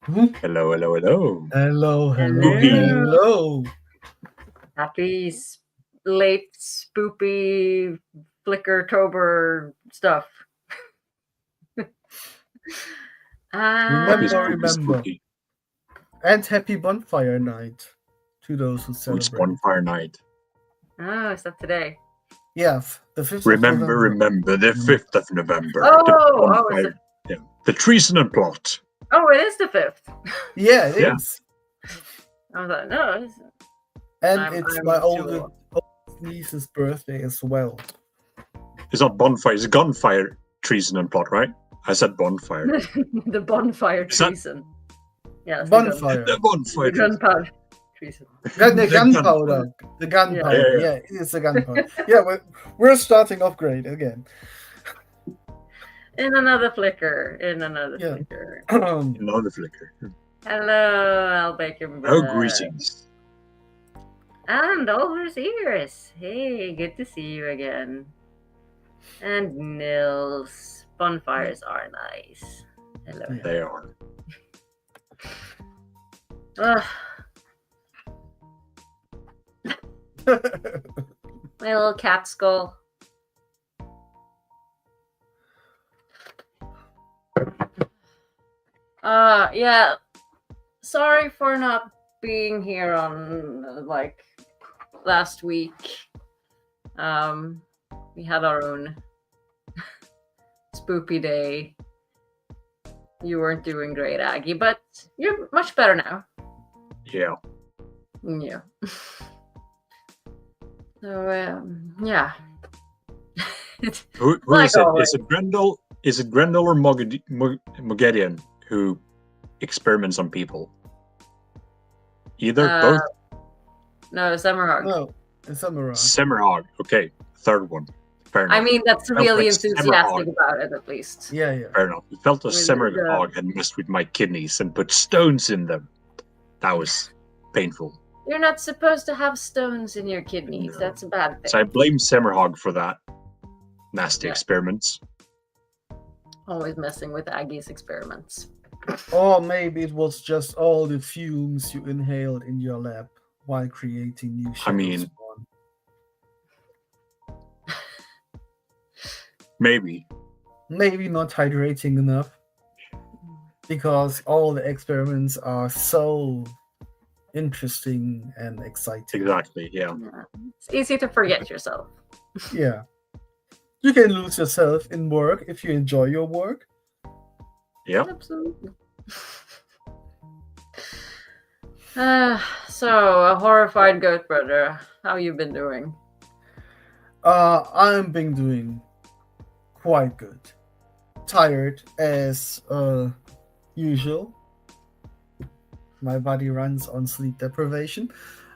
Hello, hello, hello. Hello, Spooky. hello. Happy late spoopy Flickertober stuff. Happy Remember. spooky. And happy bonfire night to those who It's celebrate. bonfire night. Oh, is that today? Yeah, the 5th Remember, of November. the 5th of November. The the treason and plot. Oh, it is the 5th. Yeah, it is. I was like, no. And it's my oldest niece's birthday as well. It's not bonfire, it's gunfire, treason and plot, right? I said bonfire. The bonfire treason. Yes, bonfire. The bonfire. The gunpowder treason. The gunpowder. The gunpowder. Yeah, it's a gunpowder. Yeah, we're starting off great again. In another flicker. Flicker. Another flicker. Hello, Albaker. Oh, greetings. And overseers. Hey, good to see you again. And Nils. Bonfires are nice. Hello. They are. My little cat skull. Yeah. Sorry for not being here on last week. We had our own spoopy day. You weren't doing great, Aggie, but you're much better now. Yeah. Yeah. So, yeah. Who is it? Is it Grendel? Is it Grendel or Moghedien who experiments on people? Either, both? No, Semerhog. No, it's Semerhog. Semerhog. Okay, third one. Fair enough. I mean, that's really enthusiastic about it, at least. Yeah. Fair enough. It felt as Semerhog had messed with my kidneys and put stones in them. That was painful. You're not supposed to have stones in your kidneys. No. That's a bad thing. So I blame Semerhog for that. Nasty experiments. Always messing with Aggie's experiments. Or maybe it was just all the fumes you inhaled in your lab while creating new shadows. I mean, maybe not hydrating enough, because all the experiments are so interesting and exciting. Exactly, yeah. It's easy to forget yourself. Yeah. You can lose yourself in work if you enjoy your work. Yeah. Absolutely. So, a horrified goat brother, how you been doing? I've been doing quite good. Tired as usual. My body runs on sleep deprivation.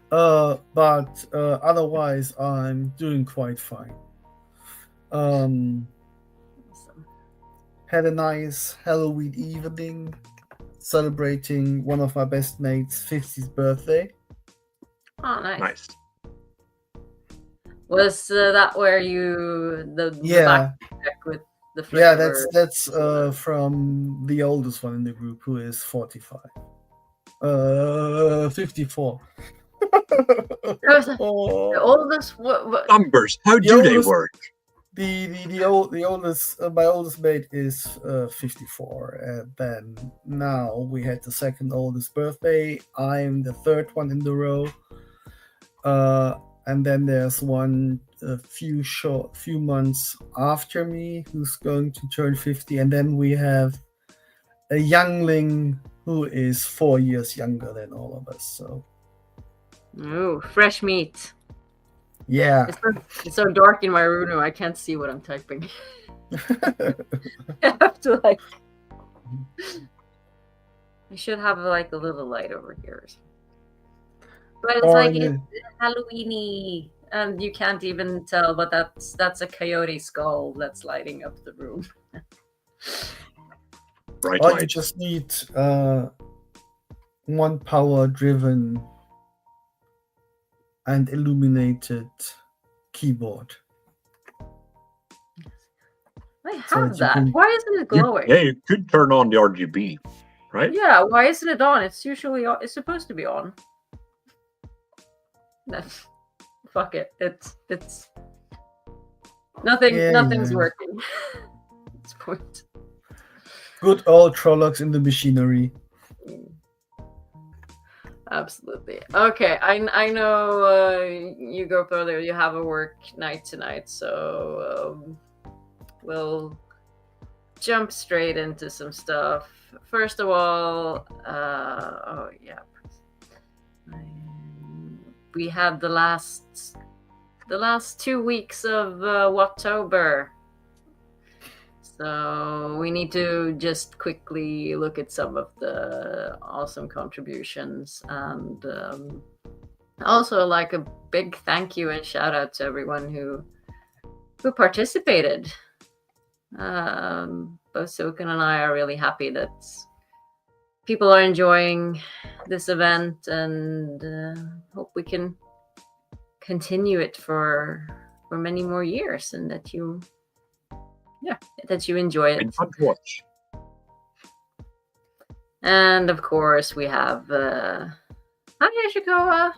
But otherwise, I'm doing quite fine. Awesome. Had a nice Halloween evening celebrating one of my best mates' 50th birthday. Oh, nice. Nice. Was that where you the backpack with the Flickerverse? Yeah, that's from the oldest one in the group, who is 45. 54. The oldest. What? Numbers. How do they work? The oldest, my oldest mate is 54, and then now we had the second oldest birthday. I'm the third one in the row, and then there's one a few months after me who's going to turn 50, and then we have a youngling who is 4 years younger than all of us. So, ooh, fresh meat. Yeah. It's so dark in my room now, I can't see what I'm typing. I have to I should have a little light over here. But it's it's Halloweeny, and you can't even tell, but that's a coyote skull that's lighting up the room. Bright light. You just need one power-driven and illuminated keyboard. I have that. Why isn't it glowing? Yeah, you could turn on the RGB. right? Yeah, why isn't it on? It's usually on. It's supposed to be on. No, fuck it. It's nothing's working. At this point. Good old Trollocs in the machinery. Absolutely. Okay, I know you go further. You have a work night tonight, so we'll jump straight into some stuff. First of all, we had the last 2 weeks of Woktober. So we need to just quickly look at some of the awesome contributions, and also like a big thank you and shout out to everyone who participated. Both Silken and I are really happy that people are enjoying this event, and hope we can continue it for many more years, and that you enjoy it. It's fun to watch. And of course, we have hi Ishikawa.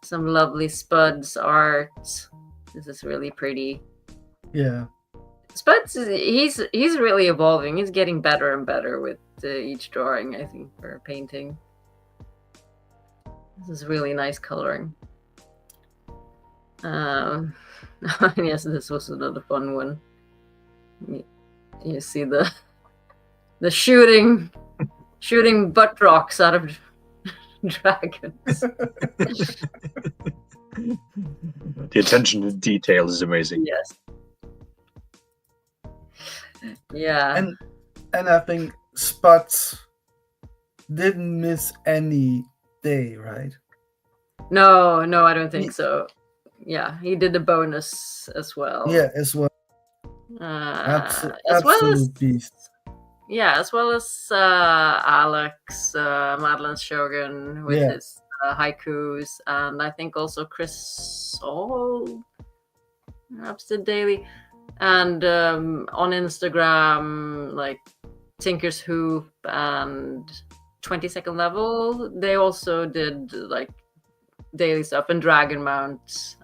Some lovely Spuds art. This is really pretty. Yeah. Spuds, he's really evolving. He's getting better and better with each drawing, I think, for painting. This is really nice coloring. Yes, this was another fun one. You see the shooting butt rocks out of dragons. The attention to detail is amazing. Yes. Yeah. And I think Spuds didn't miss any day, right? No, I don't think so. Yeah, he did the bonus as well. Yeah, as well. Absolute beast. Yeah, as well as Alex, Madeline's Shogun with his haikus, and I think also Chris perhaps did daily, and on Instagram, like Tinker's Hoop and 22nd Level, they also did like daily stuff, and Dragon Mount,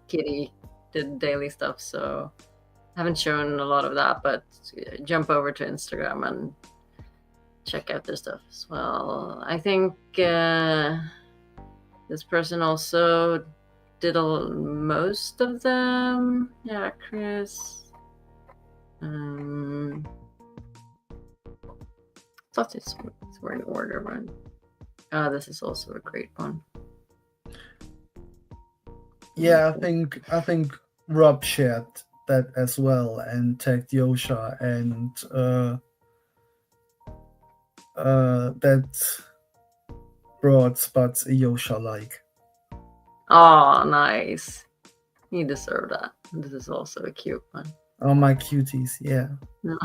Kitty did daily stuff, so I haven't shown a lot of that, but jump over to Instagram and check out their stuff as well. I think this person also did most of them. Yeah, Chris. Thought it's were in order, right? This is also a great one. Yeah, I think Rob shared that as well and tagged Yosha, and that brought Spuds a Yosha like. Oh, nice. You deserve that. This is also a cute one. Oh, my cuties, yeah. No.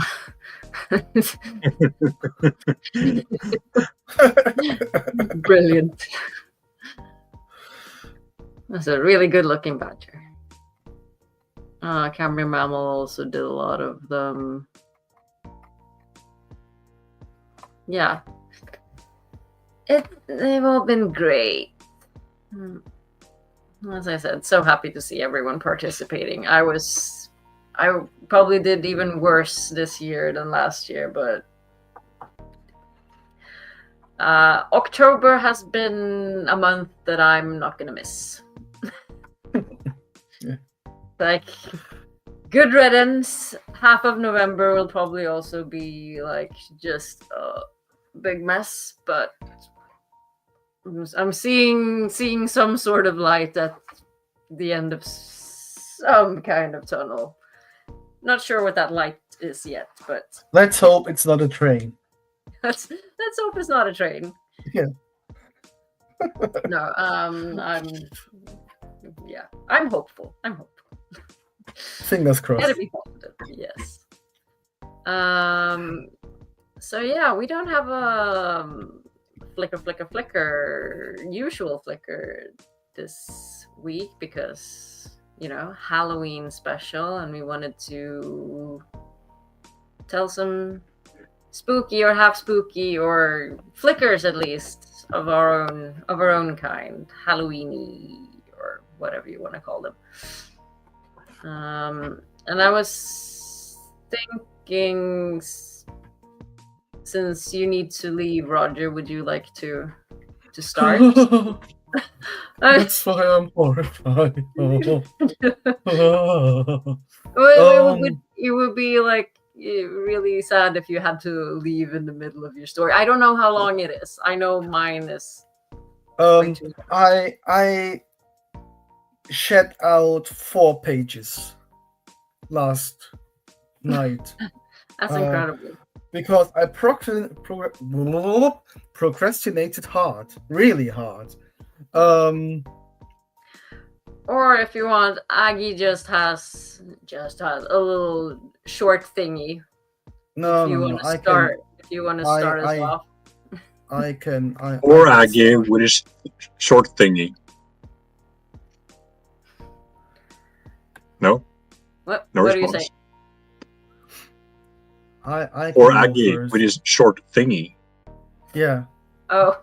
Brilliant. That's a really good looking badger. Cambrian Mammal also did a lot of them. Yeah. They've all been great. As I said, so happy to see everyone participating. I probably did even worse this year than last year, but October has been a month that I'm not gonna miss. Yeah. Like, good riddance. Half of November will probably also be like just a big mess, but I'm seeing some sort of light at the end of some kind of tunnel. Not sure what that light is yet, but let's hope it's not a train. let's hope it's not a train. Yeah. No, I'm hopeful. Fingers crossed. Gotta be positive. Yes. So yeah, we don't have a flicker usual flicker this week because Halloween special, and we wanted to tell some spooky or half spooky or flickers at least of our own kind, Halloweeny or whatever you want to call them. And I was thinking, since you need to leave, Roger, would you like to start? That's why I'm horrified. It would be like really sad if you had to leave in the middle of your story. I don't know how long it is. I know mine is. I shed out 4 pages last night. That's incredible. Because I procrastinated hard, really hard. Or if you want, Aggie just has a little short thingy. No, if you want to start, if you want to start as well. I can. Or Aggie with his short thingy. No. What? No What response. are you saying? I or Aggie with his short thingy. Yeah. Oh.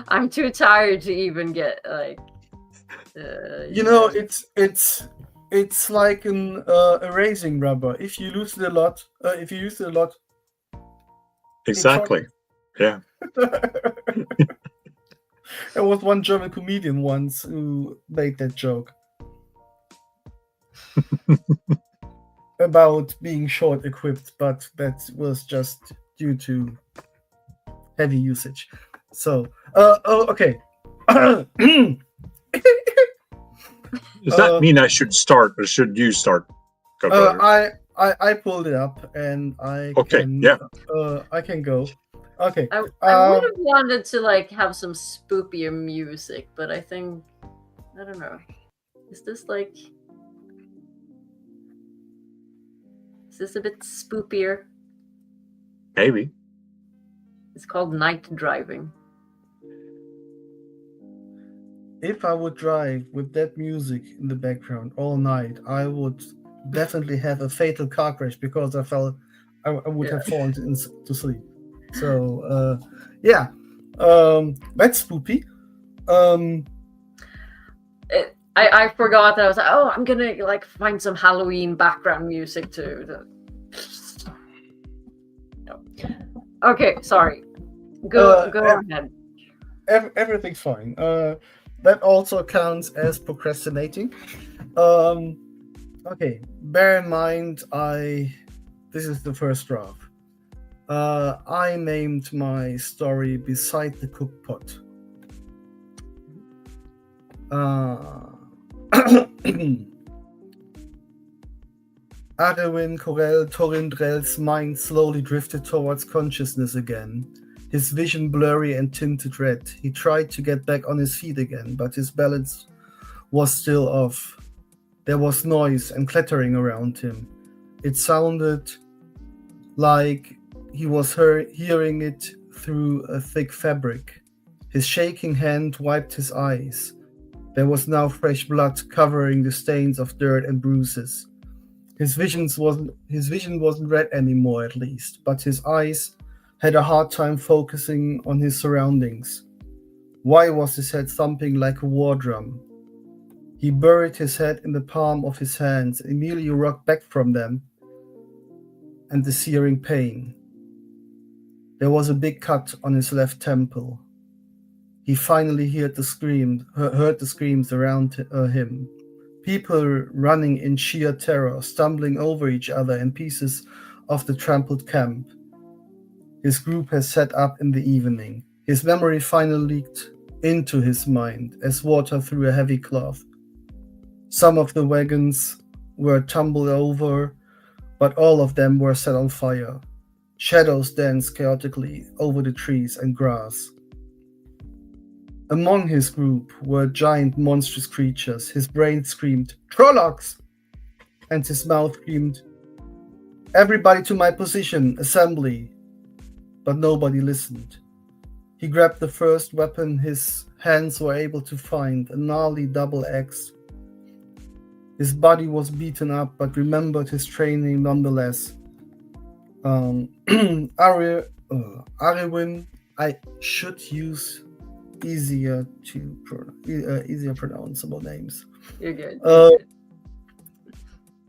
I'm too tired to even get like. It's like an erasing rubber. If you use it a lot, Exactly. Yeah. There was one German comedian once who made that joke about being short equipped, but that was just due to heavy usage. So, okay. Does that mean I should start, or should you start? I pulled it up, and I can go. Okay. I would have wanted to like have some spookier music, but I think I don't know. Is this a bit spookier? Maybe. It's called Night Driving. If I would drive with that music in the background all night, I would definitely have a fatal car crash because I would have fallen to sleep. So, that's spooky. I forgot that I was like, oh, I'm gonna like find some Halloween background music too. No. Okay, sorry. Go ahead. Everything's fine. That also counts as procrastinating. Okay, bear in mind, this is the first draft. I named my story Beside the Cook Pot. Adewin Corel Torindrell's mind slowly drifted towards consciousness again. His vision blurry and tinted red. He tried to get back on his feet again, but his balance was still off. There was noise and clattering around him. It sounded like he was hearing it through a thick fabric. His shaking hand wiped his eyes. There was now fresh blood covering the stains of dirt and bruises. His vision wasn't red anymore, at least, but his eyes had a hard time focusing on his surroundings. Why was his head thumping like a war drum? He buried his head in the palm of his hands, immediately rocked back from them, and the searing pain. There was a big cut on his left temple. He finally heard the screams around him. People running in sheer terror, stumbling over each other and pieces of the trampled camp his group has set up in the evening. His memory finally leaked into his mind as water through a heavy cloth. Some of the wagons were tumbled over, but all of them were set on fire. Shadows danced chaotically over the trees and grass. Among his group were giant monstrous creatures. His brain screamed, "Trollocs!" And his mouth screamed, "Everybody to my position, assembly!" But nobody listened. He grabbed the first weapon his hands were able to find, a gnarly double axe. His body was beaten up, but remembered his training nonetheless. Arwen, I should use easier pronounceable names. You're good.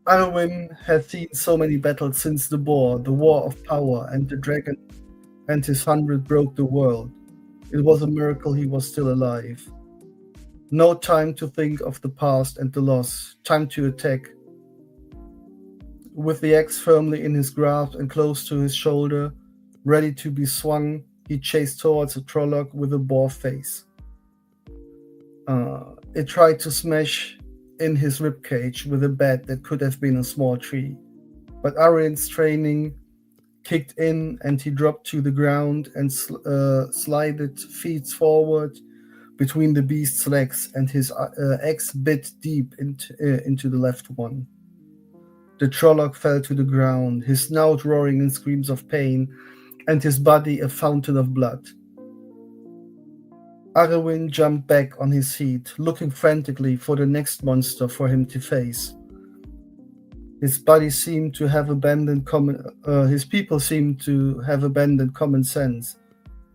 Arwen had seen so many battles since the war of power, and the dragon and his 100 broke the world. It was a miracle he was still alive. No time to think of the past and the loss. Time to attack. With the axe firmly in his grasp and close to his shoulder, ready to be swung, he chased towards a Trolloc with a boar face. It tried to smash in his ribcage with a bat that could have been a small tree. But Arwen's training kicked in and he dropped to the ground and slided feet forward between the beast's legs, and his axe bit deep into the left one. The Trolloc fell to the ground, his snout roaring in screams of pain, and his body a fountain of blood. Arwen jumped back on his feet, looking frantically for the next monster for him to face. His body seemed to have abandoned his people seemed to have abandoned common sense.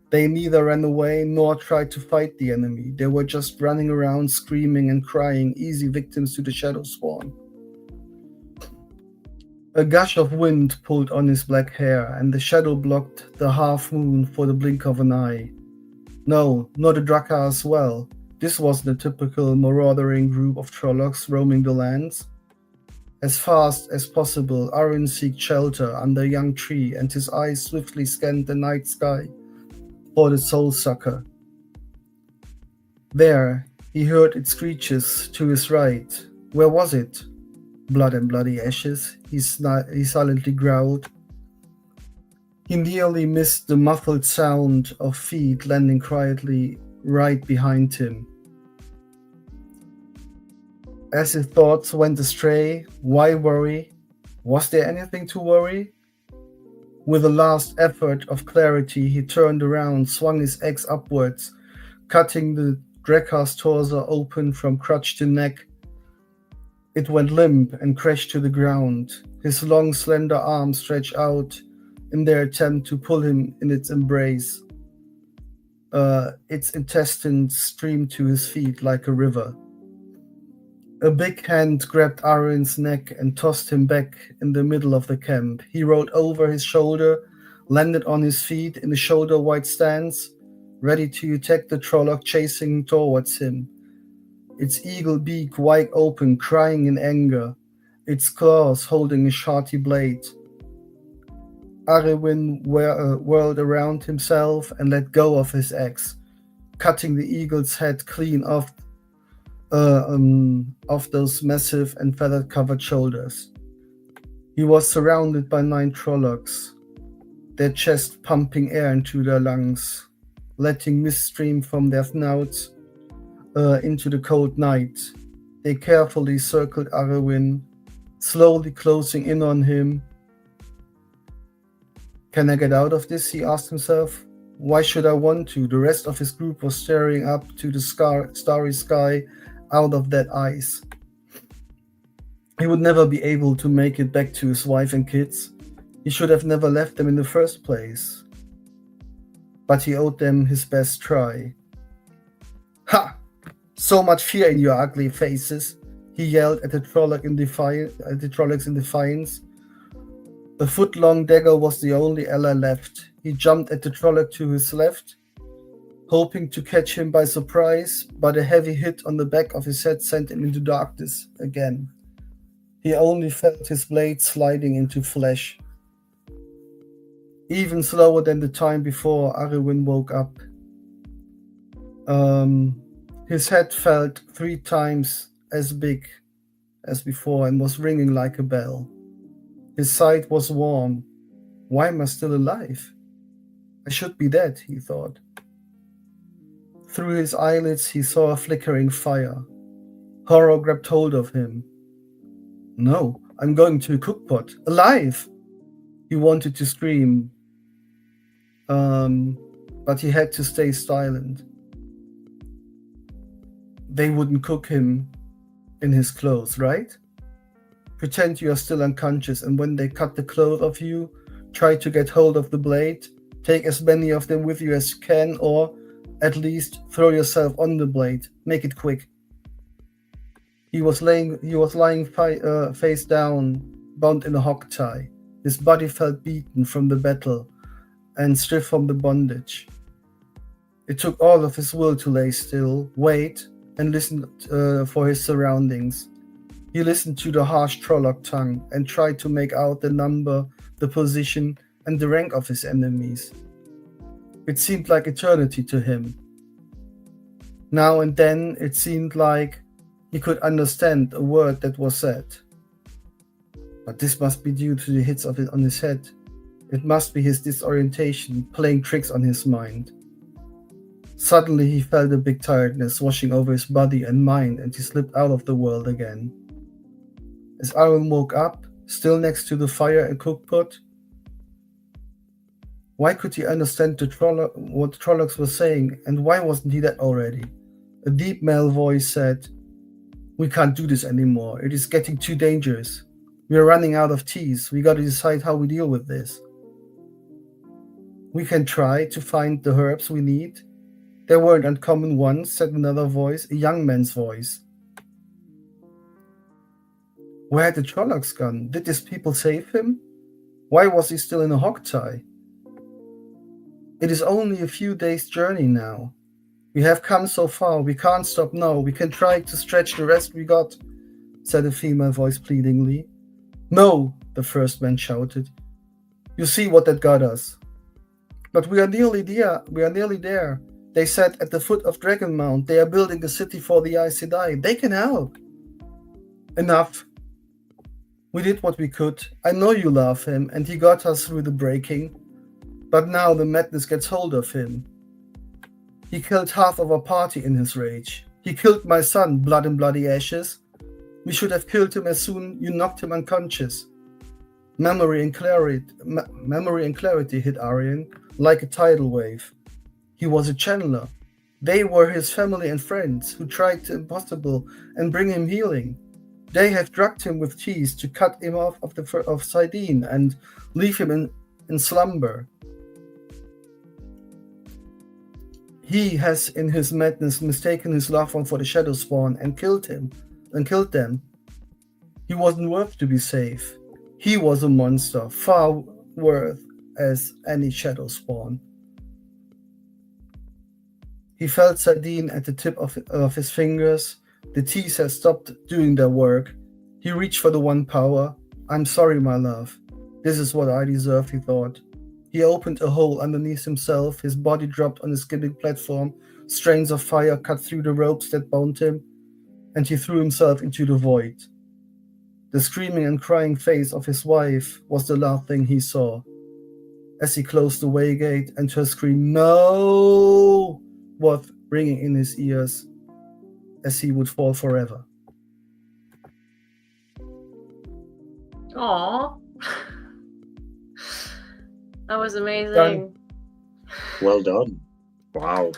They neither ran away nor tried to fight the enemy. They were just running around, screaming and crying, easy victims to the shadow spawn. A gush of wind pulled on his black hair, and the shadow blocked the half moon for the blink of an eye. No, not a Draka as well. This wasn't a typical marauding group of Trollocs roaming the lands. As fast as possible, Arwen sought shelter under a young tree, and his eyes swiftly scanned the night sky for the soul sucker. There, he heard its screeches to his right. Where was it? Blood and bloody ashes, he silently growled. He nearly missed the muffled sound of feet landing quietly right behind him. As his thoughts went astray, why worry? Was there anything to worry? With a last effort of clarity, he turned around, swung his axe upwards, cutting the Drakar's torso open from crotch to neck. It went limp and crashed to the ground. His long, slender arms stretched out in their attempt to pull him in its embrace. Its intestines streamed to his feet like a river. A big hand grabbed Arwen's neck and tossed him back in the middle of the camp. He rolled over his shoulder, landed on his feet in a shoulder-wide stance, ready to attack the Trolloc chasing towards him. Its eagle beak wide open, crying in anger, its claws holding a shardy blade. Arwen whirled around himself and let go of his axe, cutting the eagle's head clean off those massive and feather-covered shoulders. He was surrounded by 9 Trollocs, their chests pumping air into their lungs, letting mist stream from their snouts into the cold night. They carefully circled Arwen, slowly closing in on him. Can I get out of this? He asked himself. Why should I want to? The rest of his group was staring up to the starry sky out of that ice. He would never be able to make it back to his wife and kids. He should have never left them in the first place. But he owed them his best try. Ha! So much fear in your ugly faces, he yelled at the Trollocs in defiance. A foot-long dagger was the only ally left. He jumped at the Trolloc to his left, hoping to catch him by surprise, but a heavy hit on the back of his head sent him into darkness again. He only felt his blade sliding into flesh. Even slower than the time before, Arwen woke up. His head felt 3 times as big as before and was ringing like a bell. His side was warm. Why am I still alive? I should be dead, he thought. Through his eyelids he saw a flickering fire. Horror grabbed hold of him. No, I'm going to a cookpot. Alive! He wanted to scream, but he had to stay silent. They wouldn't cook him in his clothes, right? Pretend you are still unconscious, and when they cut the clothes off you, try to get hold of the blade. Take as many of them with you as you can, or at least throw yourself on the blade. Make it quick. He was lying face down, bound in a hog tie. His body felt beaten from the battle and stiff from the bondage. It took all of his will to lay still, wait, and listen for his surroundings. He listened to the harsh Trolloc tongue and tried to make out the number, the position, and the rank of his enemies. It seemed like eternity to him. Now and then it seemed like he could understand a word that was said. But this must be due to the hits of it on his head. It must be his disorientation playing tricks on his mind. Suddenly he felt a big tiredness washing over his body and mind, and he slipped out of the world again. As Aaron woke up, still next to the fire and cookpot, why could he understand what the Trollocs were saying, and why wasn't he dead already? A deep male voice said, "We can't do this anymore. It is getting too dangerous. We are running out of teas. We gotta decide how we deal with this. We can try to find the herbs we need. They weren't uncommon ones," said another voice, a young man's voice. Where had the Trollocs gone? Did these people save him? Why was he still in a hog tie? It is only a few days' journey now. We have come so far. We can't stop now. We can try to stretch the rest we got, said a female voice pleadingly. No, the first man shouted. You see what that got us. But we are nearly there. They said at the foot of Dragon Mount, they are building a city for the Aes Sedai. They can help. Enough. We did what we could. I know you love him, and he got us through the breaking. But now the madness gets hold of him. He killed half of our party in his rage. He killed my son, Blood and Bloody Ashes. We should have killed him as soon you knocked him unconscious. Memory and clarity hit Aryan like a tidal wave. He was a channeler. They were his family and friends who tried the impossible and bring him healing. They have drugged him with cheese to cut him off of Sidene and leave him in slumber. He has, in his madness, mistaken his loved one for the Shadow Spawn and killed them. He wasn't worth to be safe. He was a monster, far worth as any Shadow Spawn. He felt Sidene at the tip of his fingers. The teas had stopped doing their work. He reached for the one power. I'm sorry, my love. This is what I deserve, he thought. He opened a hole underneath himself. His body dropped on a skidding platform. Strains of fire cut through the ropes that bound him, and he threw himself into the void. The screaming and crying face of his wife was the last thing he saw. As he closed the way gate, and her scream, "No!" was ringing in his ears, as he would fall forever. Aww. That was amazing. Done. Well done. Wow.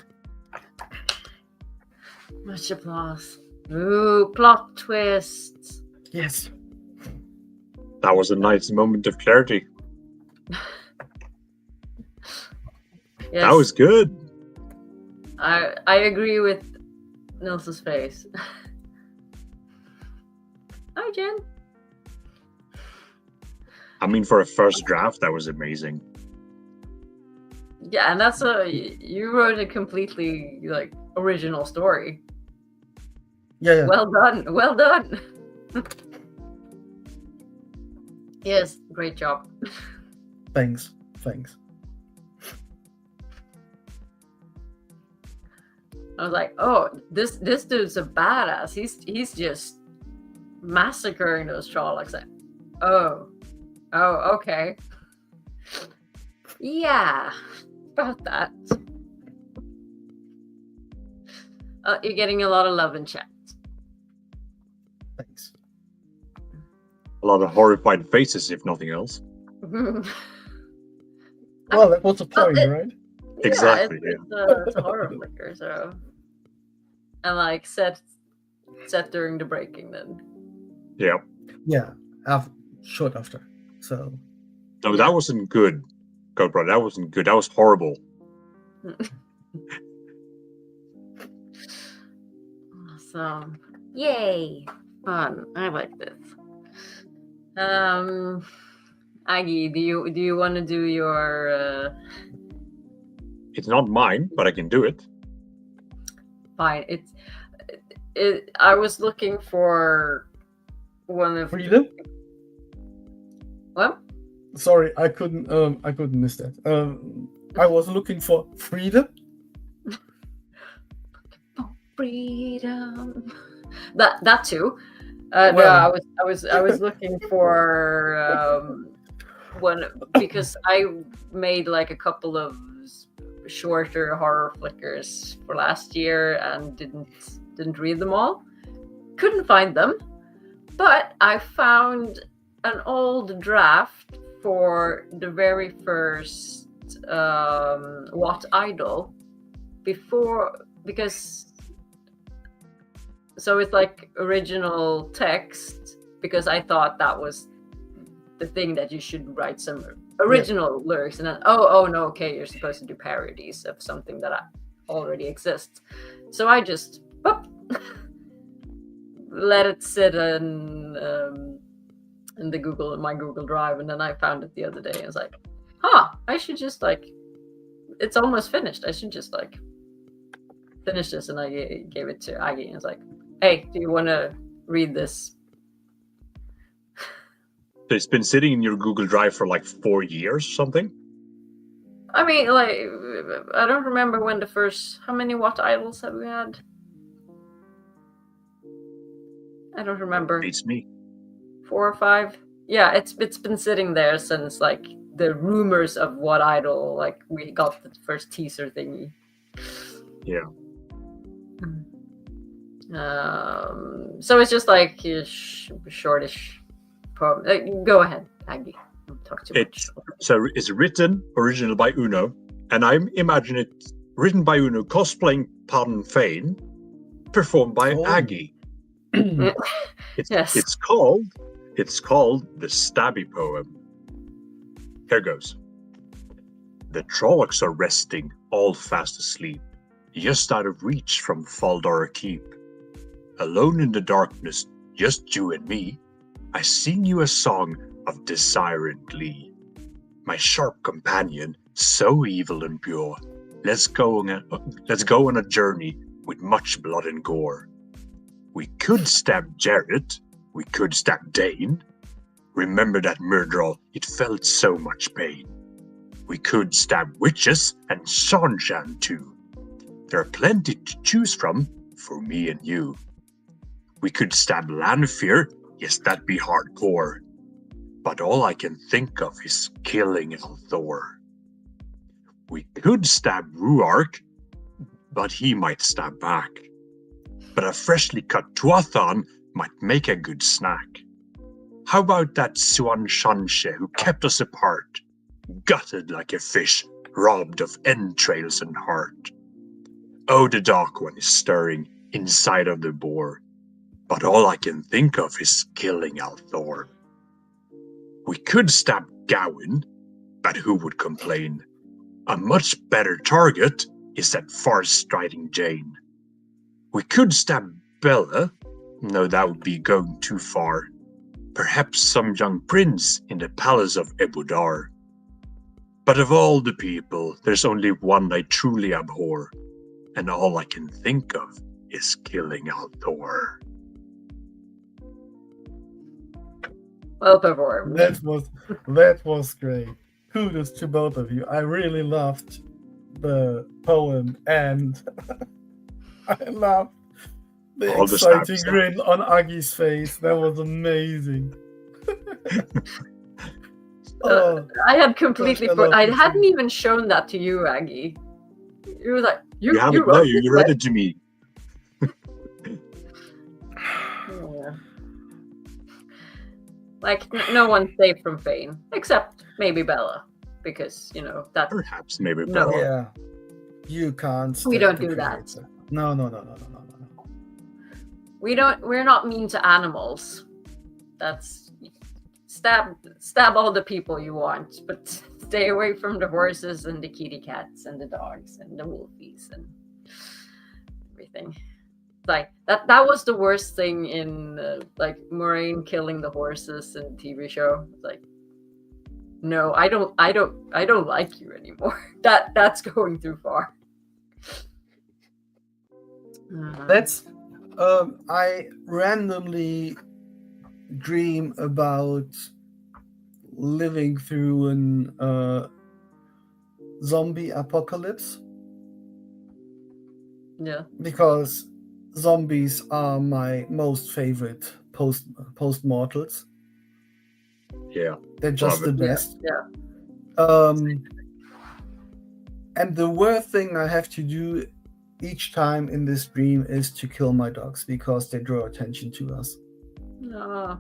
Much applause. Ooh, plot twists. Yes. That was a nice moment of clarity. Yes, That was good. I agree with Nils's face. Hi, Jen. I mean, for a first draft, that was amazing. Yeah, and that's you wrote a completely original story. Yeah. Well done. Yes, great job. Thanks. I was like, oh, this dude's a badass. He's just massacring those Trollocs. Like, oh, okay. Yeah, about that. You're getting a lot of love in chat. Thanks. A lot of horrified faces, if nothing else. Well, that was the point, right? Exactly. It's a horror flicker, so. And set during the breaking then. Yeah. Yeah. short after. So no, that wasn't good, GoPro. That wasn't good. That was horrible. Awesome! Yay! Fun. I like this. Aggie, do you want to do your? It's not mine, but I can do it. Fine. I was looking for one of freedom. What? Sorry, I couldn't miss that. I was looking for freedom. Freedom. That too. No, I was looking for one because I made like a couple of shorter horror flickers for last year and didn't read them all. Couldn't find them, but I found an old draft for the very first WoT Idol because so it's like original text because I thought that was the thing that you should write some original lyrics and then oh no, okay, you're supposed to do parodies of something that already exists. So I just let it sit in my Google Drive, and then I found it the other day and was like, I should just it's almost finished. I should just finish this, and I gave it to Aggie and was like, hey, do you want to read this? It's been sitting in your Google Drive for like 4 years or something. I mean, I don't remember when how many WoT Idols have we had? I don't remember. Beats me. 4 or 5. Yeah, it's been sitting there since the rumors of WoT Idol, we got the first teaser thingy. Yeah. So it's just shortish poem. Go ahead, Aggie. Don't talk too much. So it's written originally by Uno, and I imagine it written by Uno, cosplaying Pan Fane, performed by Aggie. Yes. It's called the Stabby Poem. Here goes. The Trollocs are resting, all fast asleep, just out of reach from Faldar Keep. Alone in the darkness, just you and me, I sing you a song of desire and glee. My sharp companion, so evil and pure, let's go on a journey with much blood and gore. We could stab Jarrett, we could stab Dane. Remember that murder, it felt so much pain. We could stab witches and Shanshan too. There are plenty to choose from for me and you. We could stab Lanfear, yes, that'd be hardcore. But all I can think of is killing Althor. We could stab Ruark, but he might stab back. But a freshly cut Tuathan might make a good snack. How about that Suan Shanshe who kept us apart, gutted like a fish, robbed of entrails and heart? Oh, the dark one is stirring inside of the boar, but all I can think of is killing Althor. We could stab Gawain, but who would complain? A much better target is that far-striding Jane. We could stab Bella, no, that would be going too far. Perhaps some young prince in the palace of Ebudar. But of all the people, there's only one I truly abhor, and all I can think of is killing Althor. Well performed. That was great. Kudos to both of you. I really loved the poem, and I loved the exciting grin on Aggie's face. That was amazing. I had completely. I hadn't even shown that to you, Aggie. You were like, you read it to me. Yeah. No one's safe from Fane, except maybe Bella, because that. Perhaps maybe Bella. No. Yeah, you can't. We don't do that. No. We're not mean to animals. That's stab all the people you want, but stay away from the horses and the kitty cats and the dogs and the wolfies and everything. Like that was the worst thing in like Moraine killing the horses in the TV show. Like, no, I don't like you anymore. That's going too far. That's I randomly dream about living through an zombie apocalypse. Yeah. Because zombies are my most favorite post-mortals. Yeah. They're just the best. Yeah. And the worst thing I have to do each time in this dream is to kill my dogs because they draw attention to us. No.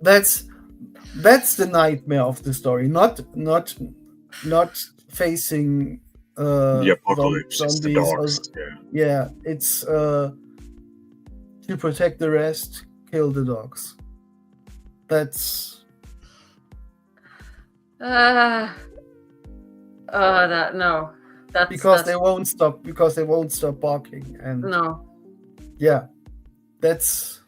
That's the nightmare of the story. Not facing the apocalypse. It's the zombies. dogs. It's to protect the rest, kill the dogs. That's because they won't stop barking, and that's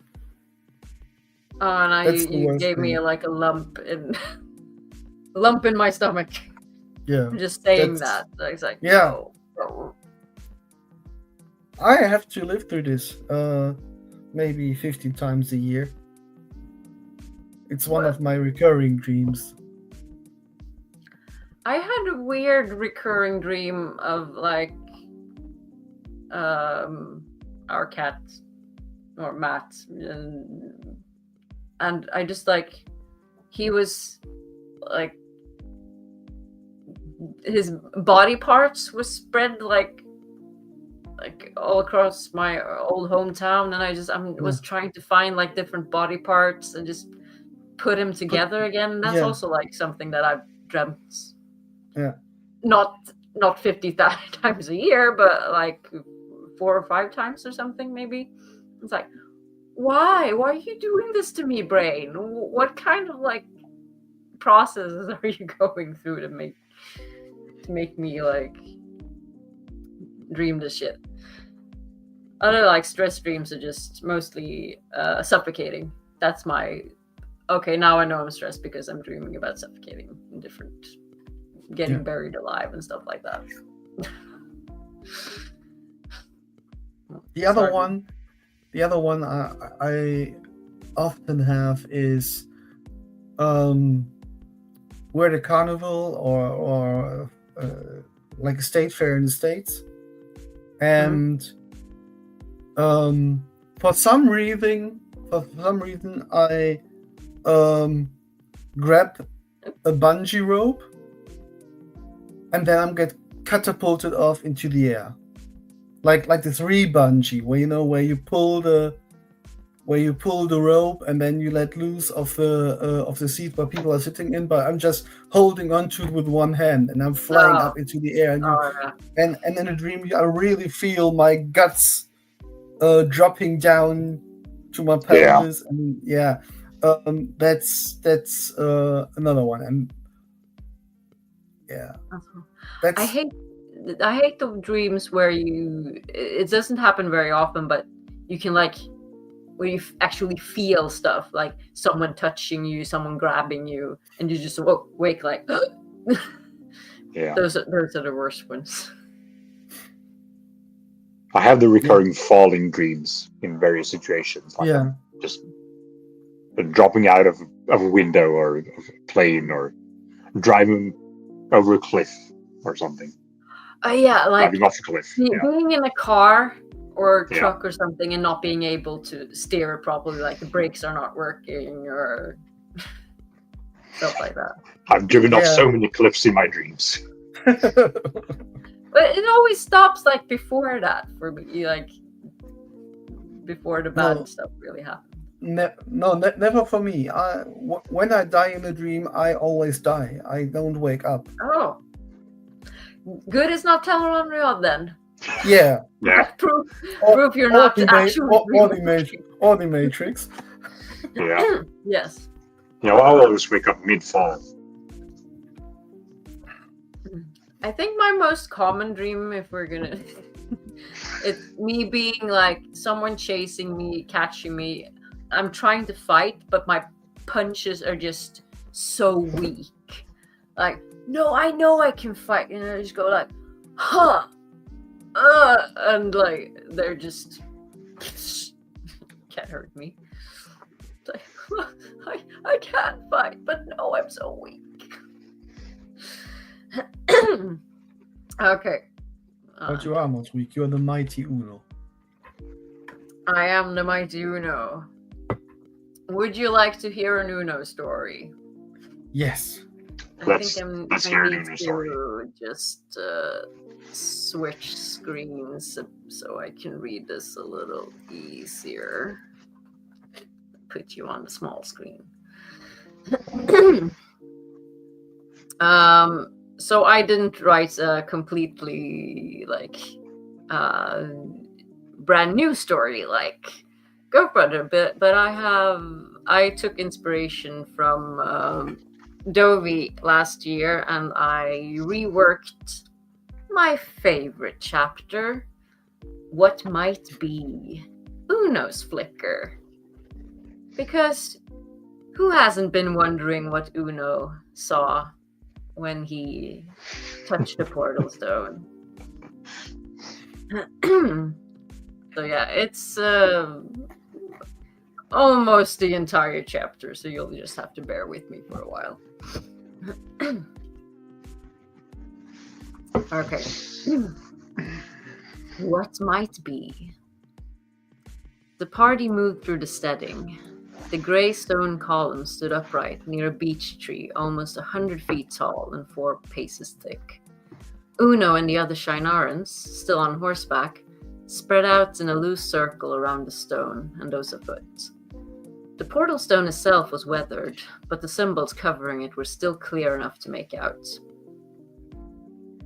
you gave me like a lump in my stomach. Just saying that. It's like, no. I have to live through this maybe 50 times a year. It's one of my recurring dreams. I had a weird recurring dream of like our cat or Matt, and I just like he was like his body parts was spread like all across my old hometown, and I was trying to find like different body parts and just put him together again. That's also like something that I've dreamt. Not 50 times a year, but like 4 or 5 times or something maybe. It's like, why are you doing this to me, brain? What kind of like processes are you going through to make me like dream this shit? Other like stress dreams are just mostly suffocating. That's my okay, now I know I'm stressed because I'm dreaming about suffocating in different getting buried alive and stuff like that. The other one I often have is we're at a carnival or like a state fair in the States, and for some reason I grab a bungee rope, and then I get catapulted off into the air, like the 3 bungee, where you pull the rope and then you let loose of the seat where people are sitting in, but I'm just holding onto it with one hand and I'm flying up into the air, and in a dream I really feel my guts dropping down to my pelvis, and that's another one, and I hate the dreams where it doesn't happen very often, but you can like where you actually feel stuff, like someone touching you, someone grabbing you, and you just wake like those are the worst ones. I have the recurring falling dreams in various situations, like just dropping out of a window or a plane or driving over a cliff or something. Like driving off a cliff. Being in a car or truck or something and not being able to steer it properly, like the brakes are not working or stuff like that. I've driven off so many cliffs in my dreams. But it always stops like before that for me, like before the bad stuff really happens. Never for me. When I die in a dream, I always die. I don't wake up. Oh, good is not Teleron then. Yeah. Prove you're not actually or the Matrix. Yes. I always wake up mid-fall. I think my most common dream, if we're gonna, it's me being like someone chasing me, catching me. I'm trying to fight, but my punches are just so weak. Like, no, I know I can fight, and I just go like, huh, and like they're just can't hurt me. It's like, I can't fight, but no, I'm so weak. Okay. But you are most weak. You're the mighty Uno. I am the mighty Uno. Would you like to hear an Uno story? Yes. Let's hear an Uno story. Just switch screens so I can read this a little easier. Put you on the small screen. So I didn't write a completely brand new story like GoPro, but I took inspiration from Dovey last year, and I reworked my favorite chapter, What Might Be, Uno's Flicker. Because who hasn't been wondering what Uno saw when he touched the portal stone? So yeah, it's almost the entire chapter, so you'll just have to bear with me for a while. Okay. What might be? The party moved through the steading. The grey stone column stood upright near a beech tree almost 100 feet tall and 4 paces thick. Uno and the other Shinarans, still on horseback, spread out in a loose circle around the stone and those afoot. The portal stone itself was weathered, but the symbols covering it were still clear enough to make out.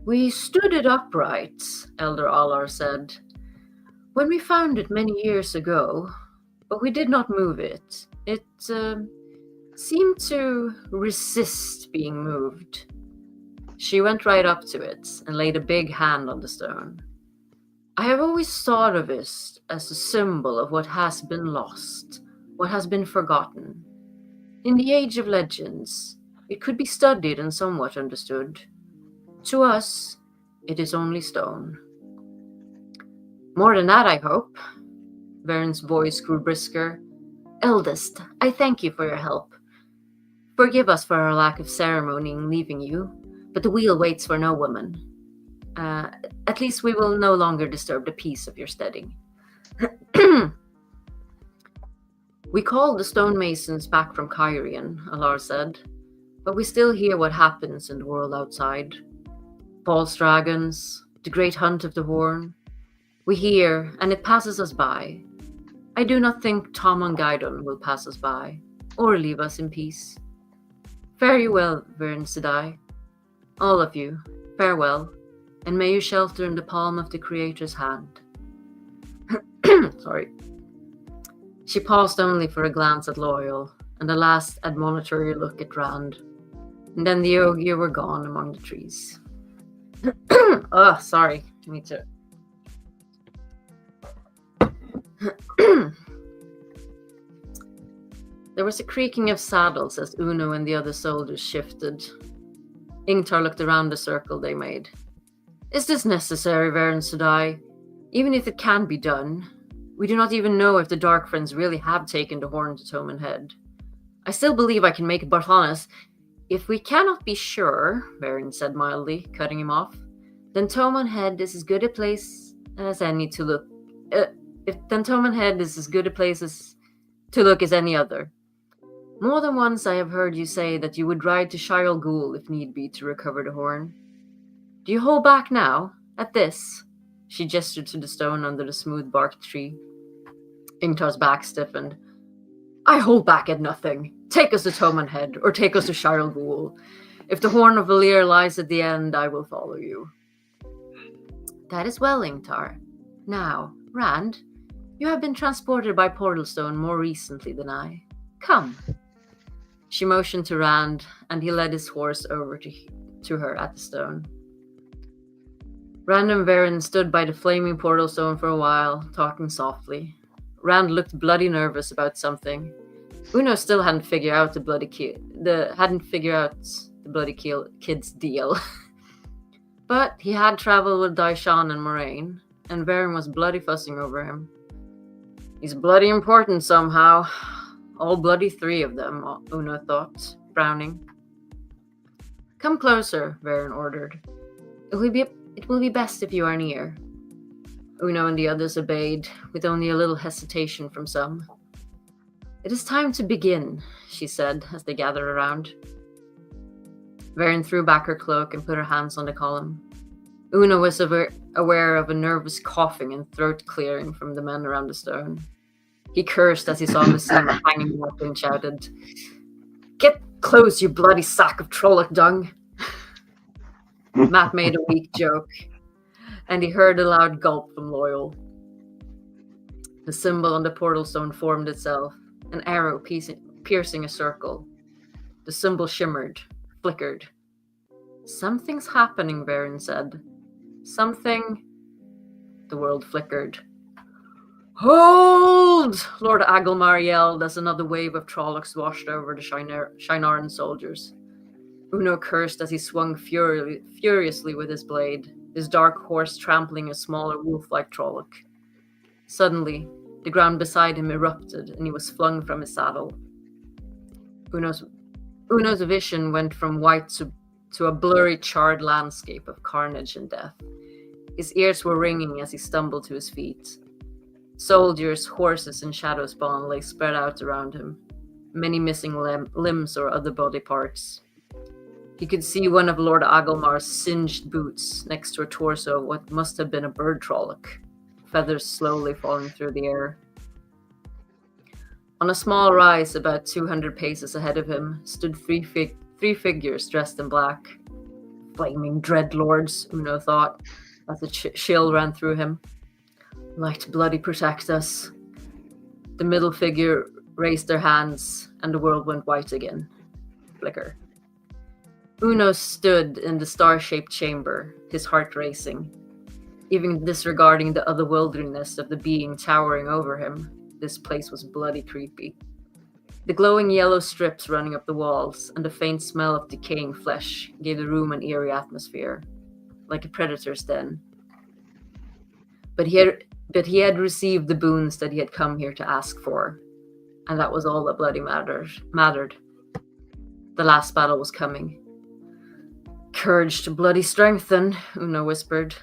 We stood it upright, Elder Alar said, when we found it many years ago, but we did not move it. It seemed to resist being moved. She went right up to it and laid a big hand on the stone. I have always thought of it as a symbol of what has been lost, what has been forgotten. In the age of legends, it could be studied and somewhat understood. To us, it is only stone. More than that, I hope. Vern's voice grew brisker. Eldest, I thank you for your help. Forgive us for our lack of ceremony in leaving you, but the wheel waits for no woman. At least we will no longer disturb the peace of your steading. We called the stonemasons back from Kyrian, Alar said, but we still hear what happens in the world outside. False dragons, the great hunt of the Horn. We hear, and it passes us by. I do not think Tomon Gaidon will pass us by, or leave us in peace. Fare you well, Vern Sedai. All of you, farewell, and may you shelter in the palm of the Creator's hand. Sorry. She paused only for a glance at Loyal, and a last admonitory look at Rand. And then the Ogier were gone among the trees. Oh, sorry. Me too. There was a creaking of saddles as Uno and the other soldiers shifted. Ingtar looked around the circle they made. Is this necessary, Varen Sedai? Even if it can be done, we do not even know if the Dark Friends really have taken the horn to Toman Head. I still believe I can make it, but honest, if we cannot be sure, Varen said mildly, cutting him off, then Toman Head is as good a place as any to look. Then Toman Head is as good a place to look as any other. More than once I have heard you say that you would ride to Shirel Ghoul if need be to recover the horn. Do you hold back now, at this? She gestured to the stone under the smooth-barked tree. Ingtar's back stiffened. I hold back at nothing. Take us to Toman Head, or take us to Shirel Ghoul. If the horn of Valir lies at the end, I will follow you. That is well, Ingtar. Now, Rand, you have been transported by Portal Stone more recently than I. Come. She motioned to Rand, and he led his horse over to her at the stone. Rand and Varen stood by the flaming portal stone for a while, talking softly. Rand looked bloody nervous about something. Uno still hadn't figured out the bloody kid's deal. But he had traveled with Daishan and Moraine, and Varen was bloody fussing over him. He's bloody important somehow. All bloody 3 of them, Uno thought, frowning. Come closer, Varen ordered. It will be best if you are near. Uno and the others obeyed, with only a little hesitation from some. It is time to begin, she said as they gathered around. Varen threw back her cloak and put her hands on the column. Uno was aware of a nervous coughing and throat clearing from the men around the stone. He cursed as he saw Messina hanging up and shouted, "Get close, you bloody sack of Trolloc dung!" Matt made a weak joke, and he heard a loud gulp from Loyal. The symbol on the portal stone formed itself, an arrow piercing a circle. The symbol shimmered, flickered. Something's happening, Varen said. Something. The world flickered. Hold! Lord Agelmar yelled as another wave of Trollocs washed over the Shinaran soldiers. Uno cursed as he swung furiously with his blade, his dark horse trampling a smaller wolf-like Trolloc. Suddenly, the ground beside him erupted, and he was flung from his saddle. Uno's vision went from white to a blurry, charred landscape of carnage and death. His ears were ringing as he stumbled to his feet. Soldiers, horses, and shadow spawn lay spread out around him, many missing limbs or other body parts. He could see one of Lord Agelmar's singed boots next to a torso of what must have been a bird Trolloc, feathers slowly falling through the air. On a small rise about 200 paces ahead of him stood three figures dressed in black. Flaming dreadlords, Uno thought, as a chill ran through him. Light bloody protect us. The middle figure raised their hands, and the world went white again. Flicker. Uno stood in the star-shaped chamber, his heart racing. Even disregarding the otherworldliness of the being towering over him, this place was bloody creepy. The glowing yellow strips running up the walls and the faint smell of decaying flesh gave the room an eerie atmosphere, like a predator's den. But he had received the boons that he had come here to ask for, and that was all that bloody mattered. The last battle was coming. Courage to bloody strengthen, Uno whispered.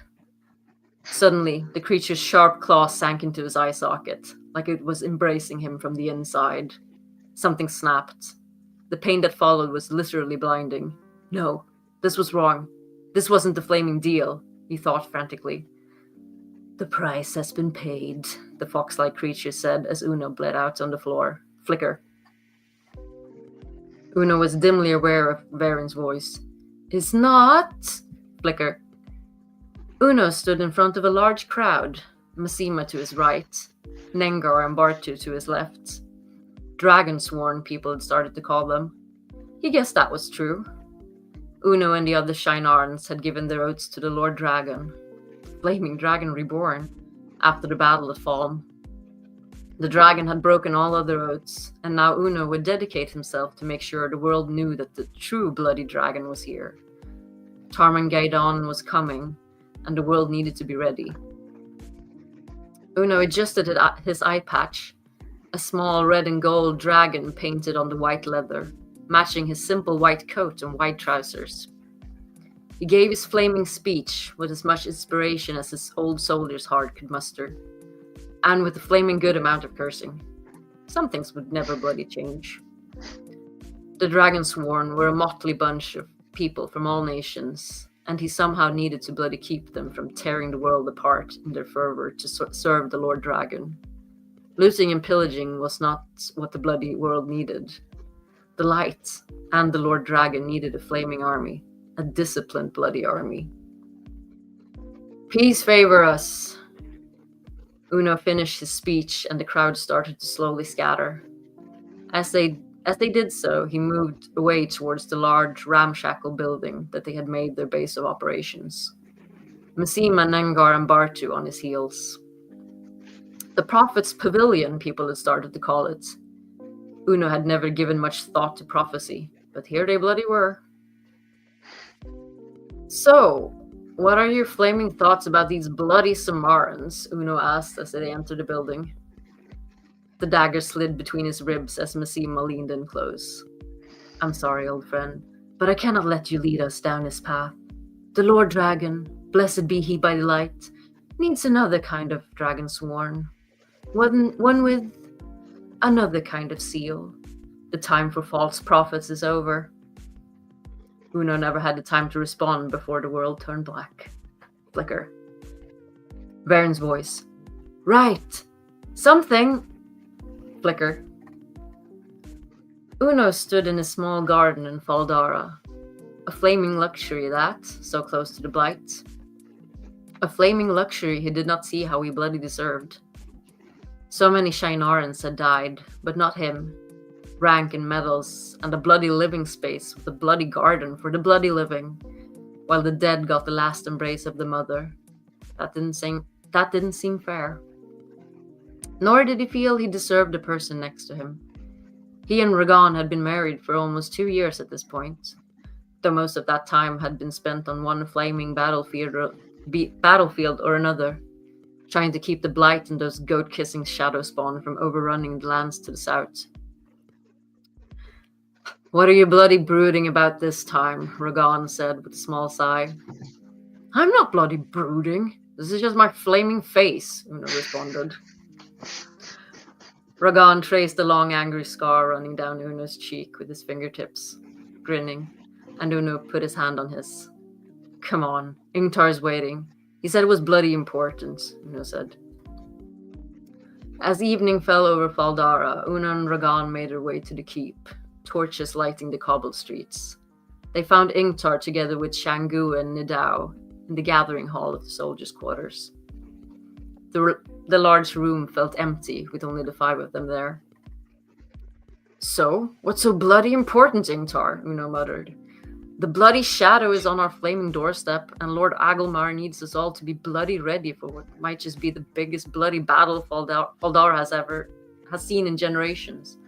Suddenly, the creature's sharp claw sank into his eye socket, like it was embracing him from the inside. Something snapped. The pain that followed was literally blinding. No, this was wrong. This wasn't the flaming deal, he thought frantically. The price has been paid, the fox-like creature said as Uno bled out on the floor. Flicker. Uno was dimly aware of Varen's voice. Is not... Flicker. Uno stood in front of a large crowd, Massima to his right, Nengar and Bartu to his left. Dragon-sworn, people had started to call them. He guessed that was true. Uno and the other Shinarans had given their oaths to the Lord Dragon, Flaming Dragon Reborn, after the battle had fallen. The dragon had broken all other oaths, and now Uno would dedicate himself to make sure the world knew that the true bloody dragon was here. Tarmangaidon was coming, and the world needed to be ready. Uno adjusted his eye patch, a small red and gold dragon painted on the white leather, matching his simple white coat and white trousers. He gave his flaming speech with as much inspiration as his old soldier's heart could muster, and with a flaming good amount of cursing. Some things would never bloody change. The Dragonsworn were a motley bunch of people from all nations, and he somehow needed to bloody keep them from tearing the world apart in their fervor to serve the Lord Dragon. Looting and pillaging was not what the bloody world needed. The Light and the Lord Dragon needed a flaming army, a disciplined bloody army. Peace favor us. Uno finished his speech and the crowd started to slowly scatter. As they As they did so, he moved away towards the large ramshackle building that they had made their base of operations. Masima, Nengar, and Bartu on his heels. The Prophet's Pavilion, people had started to call it. Uno had never given much thought to prophecy, but here they bloody were. So, what are your flaming thoughts about these bloody Samarans? Uno asked as they entered the building. The dagger slid between his ribs as Masima leaned in close. I'm sorry, old friend, but I cannot let you lead us down this path. The Lord Dragon, blessed be he by the light, needs another kind of dragon sworn. One with another kind of seal. The time for false prophets is over. Uno never had the time to respond before the world turned black. Flicker. Vern's voice. Right. Something. Flicker. Uno stood in a small garden in Faldara. A flaming luxury that, so close to the blight. A flaming luxury he did not see how he bloody deserved. So many Shinarans had died, but not him. Rank and medals, and a bloody living space with a bloody garden for the bloody living, while the dead got the last embrace of the mother. That didn't seem fair. Nor did he feel he deserved the person next to him. He and Ragan had been married for almost 2 years at this point, though most of that time had been spent on one flaming battlefield or another, trying to keep the blight and those goat-kissing shadow spawn from overrunning the lands to the south. What are you bloody brooding about this time? Ragan said with a small sigh. I'm not bloody brooding. This is just my flaming face, Uno responded. Ragan traced a long angry scar running down Uno's cheek with his fingertips, grinning, and Uno put his hand on his. Come on, Ingtar's waiting. He said it was bloody important, Uno said. As evening fell over Faldara, Uno and Ragan made their way to the keep, torches lighting the cobbled streets. They found Ingtar together with Shangu and Nidao in the gathering hall of the soldiers' quarters. The large room felt empty, with only the 5 of them there. So, what's so bloody important, Ingtar? Uno muttered. The bloody shadow is on our flaming doorstep, and Lord Agelmar needs us all to be bloody ready for what might just be the biggest bloody battle Faldar has seen in generations.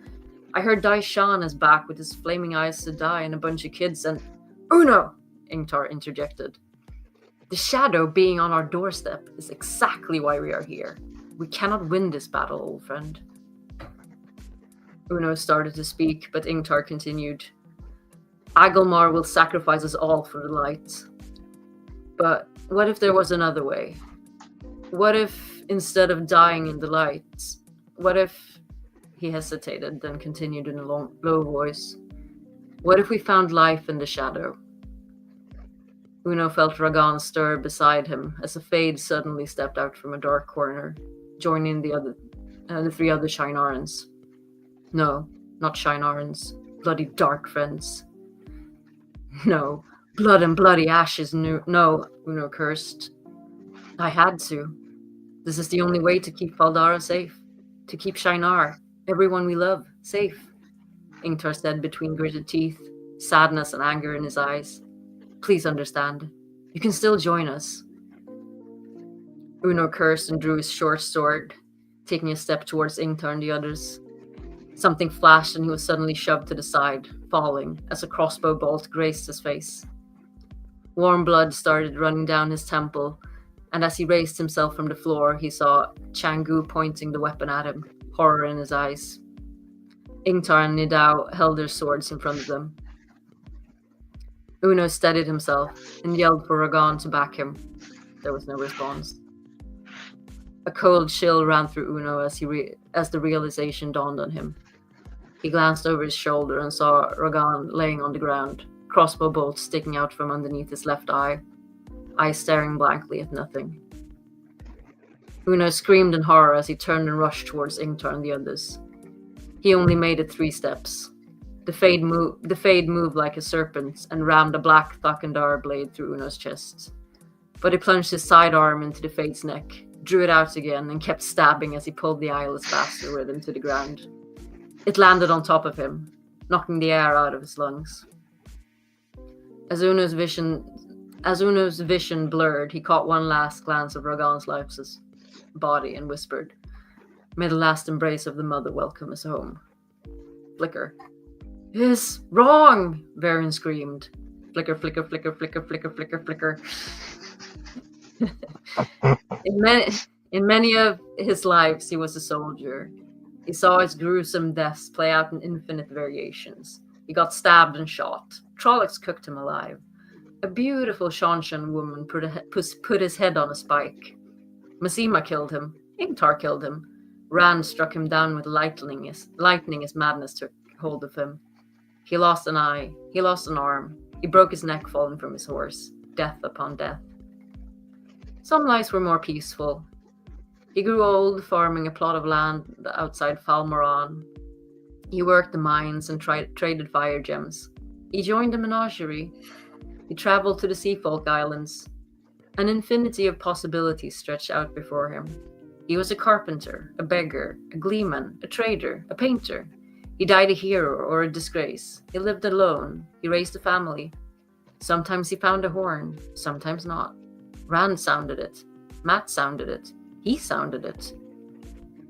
I heard Daishan is back with his flaming eyes to die and a bunch of kids, and Uno! Ingtar interjected. The shadow being on our doorstep is exactly why we are here. We cannot win this battle, old friend. Uno started to speak, but Ingtar continued. Agelmar will sacrifice us all for the light. But what if there was another way? What if, instead of dying in the light, what if... He hesitated, then continued in a low voice. What if we found life in the shadow? Uno felt Ragan stir beside him as a Fade suddenly stepped out from a dark corner, joining the 3 other Shinarans. No, not Shinarans. Bloody dark friends. No, blood and bloody ashes. No, Uno cursed. I had to. This is the only way to keep Faldara safe. To keep Shinar, everyone we love, safe. Ingtar said between gritted teeth, sadness and anger in his eyes. Please understand. You can still join us. Uno cursed and drew his short sword, taking a step towards Ingtar and the others. Something flashed and he was suddenly shoved to the side, falling as a crossbow bolt grazed his face. Warm blood started running down his temple, and as he raised himself from the floor, he saw Changu pointing the weapon at him, horror in his eyes. Ingtar and Nidao held their swords in front of them. Uno steadied himself and yelled for Ragan to back him. There was no response. A cold chill ran through Uno as the realization dawned on him. He glanced over his shoulder and saw Ragan laying on the ground, crossbow bolt sticking out from underneath his left eye, eyes staring blankly at nothing. Uno screamed in horror as he turned and rushed towards Ingtar and the others. He only made it 3 steps. The Fade moved like a serpent and rammed a black Thakandar blade through Uno's chest. But he plunged his sidearm into the Fade's neck, drew it out again, and kept stabbing as he pulled the eyeless bastard with him to the ground. It landed on top of him, knocking the air out of his lungs. As Uno's vision blurred, he caught one last glance of Ragan's lifeless body and whispered, "May the last embrace of the mother welcome us home." Flicker. "Is wrong!" Varen screamed. Flicker, flicker, flicker, flicker, flicker, flicker, flicker. In many of his lives, he was a soldier. He saw his gruesome deaths play out in infinite variations. He got stabbed and shot. Trollocs cooked him alive. A beautiful Shanshan woman put his head on a spike. Masima killed him. Ingtar killed him. Rand struck him down with lightning as madness took hold of him. He lost an eye. He lost an arm. He broke his neck falling from his horse. Death upon death. Some lives were more peaceful. He grew old, farming a plot of land outside Falmoran. He worked the mines and traded fire gems. He joined a menagerie. He traveled to the Seafolk Islands. An infinity of possibilities stretched out before him. He was a carpenter, a beggar, a gleeman, a trader, a painter. He died a hero or a disgrace. He lived alone. He raised a family. Sometimes he found a horn, sometimes not. Rand sounded it. Matt sounded it. He sounded it.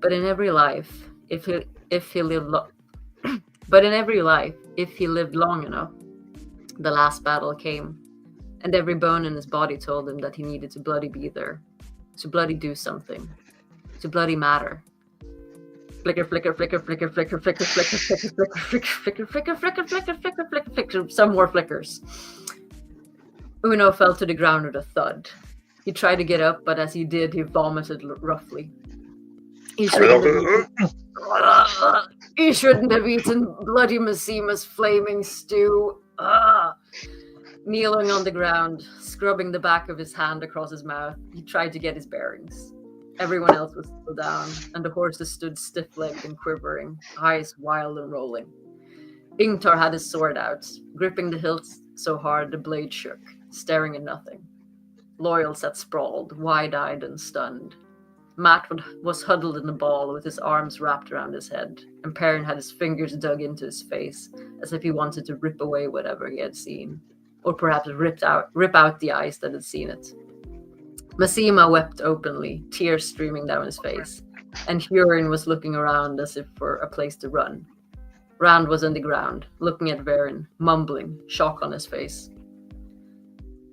But in every life, if he lived long enough, the last battle came, and every bone in his body told him that he needed to bloody be there, to bloody do something, to bloody matter. Flicker, flicker, flicker, flicker, flicker, flicker, flicker, flicker, flicker, flicker, flicker, flicker, flicker, flicker, flicker, flicker, flicker. Some more flickers. Uno fell to the ground with a thud. He tried to get up, but as he did, he vomited roughly. He shouldn't have eaten bloody Masima's flaming stew. Kneeling on the ground, scrubbing the back of his hand across his mouth, he tried to get his bearings. Everyone else was still down, and the horses stood stiff-legged and quivering, eyes wild and rolling. Ingtar had his sword out, gripping the hilt so hard the blade shook, staring at nothing. Loyal sat sprawled, wide-eyed and stunned. Matt was huddled in a ball with his arms wrapped around his head, and Perrin had his fingers dug into his face as if he wanted to rip away whatever he had seen, or perhaps rip out the eyes that had seen it. Masima wept openly, tears streaming down his face, and Hurin was looking around as if for a place to run. Rand was on the ground, looking at Varen, mumbling, shock on his face.